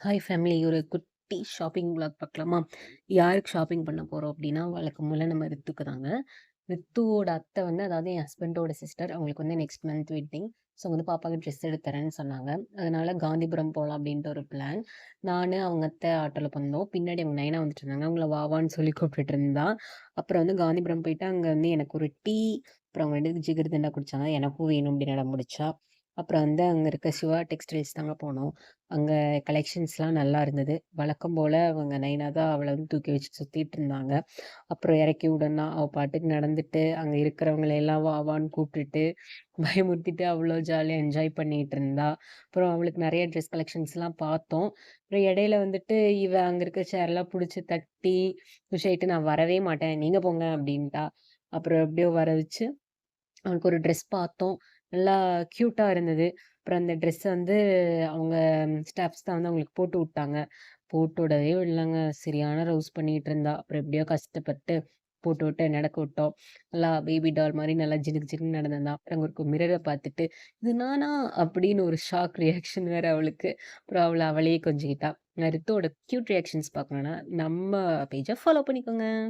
Hi family. ஒரு குட்டி shopping vlog பார்க்கலாமா? யாருக்கு ஷாப்பிங் பண்ண போறோம் அப்டின்னா, வழக்கம் போல நம்ம ரித்துக்கு தாங்க. ரித்துவோட அத்தை வந்து அதாவது என் ஹஸ்பண்டோட சிஸ்டர். அவங்களுக்கு வந்து நெக்ஸ்ட் மந்த் வெட்டிங். ஸோ வந்து பாப்பாக்கு ட்ரெஸ் எடுத்து தரேன்னு சொன்னாங்க. அதனால காந்திபுரம் போலாம் அப்டின்ட்டு ஒரு பிளான். நானு, அவங்க அத்தை ஆட்டோல வந்தோம். பின்னாடி அவங்க நைனா வந்துட்டு இருந்தாங்க. அவங்கள வா வான்னு சொல்லி கூப்பிட்டுட்டு இருந்தா. அப்புறம் வந்து காந்திபுரம் போயிட்டு அங்க வந்து எனக்கு ஒரு டீ, அப்புறம் அவங்க 2 பேத்துக்கு ஜிகர்தண்டா குடிச்சாங்க. எனக்கும் வேணும் அப்டின்னு அடம் புடிச்சா. அப்புறம் வந்து அங்க இருக்க சிவா டெக்ஸ்டைல்ஸ் தாங்க போனோம். அங்க கலெக்ஷன்ஸ்லாம் நல்லா இருந்தது. வழக்கம் போல அவங்க நைனா தான் அவள வந்து தூக்கி வச்சு சுத்திட்டு இருந்தாங்க. அப்புறம் இறக்கி விடனா, அவ பாட்டுக்கு நடந்துட்டு, அங்க இருக்கிறவங்கள எல்லாம் வா வான்னு கூப்பிட்டுட்டு, பயமுறுத்திட்டு அவ்ளோ ஜாலியா என்ஜாய் பண்ணிட்டு இருந்தா. அப்புறம் அவளுக்கு நெறைய ட்ரெஸ் கலெக்ஷன்ஸ்லாம் பார்த்தோம். அப்புறம் இடையில வந்துட்டு இவ அங்க இருக்க சேர்லாம் புடிச்சு தட்டி, "உஷாயிட்டு நான் வரவே மாட்டேன். நீங்க போங்க" அப்படின்ட்டா. அப்புறம் எப்படியோ வர வச்சு அவனுக்கு ஒரு ட்ரெஸ் பார்த்தோம். நல்லா கியூட்டா இருந்தது. அப்புறம் அந்த ட்ரெஸ்ஸ வந்து அவங்க ஸ்டாஃப்ஸ் தான் வந்து அவங்களுக்கு போட்டு விட்டாங்க. போட்டு விடவே இல்லங்க. சரியான ரவுஸ் பண்ணிட்டு இருந்தா. அப்புறம் எப்படியோ கஷ்டப்பட்டு போட்டு விட்டு நடக்க விட்டோம். நல்லா பேபி டால் மாரி நல்லா ஜினுக்கு ஜினுன்னு நடந்திருந்தா. அப்புறம் அங்க ஒரு மிரர பார்த்துட்டு, "இது நானா?" அப்படின்னு ஒரு ஷாக் ரியாக்ஷன் வேற அவளுக்கு. அப்புறம் அவளையே கொஞ்சிக்கிட்டா. ரித்துவோட கியூட் ரியாக்ஷன்ஸ் பார்க்கணும்னா, நம்ம பேஜ ஃபாலோ பண்ணிக்கோங்க.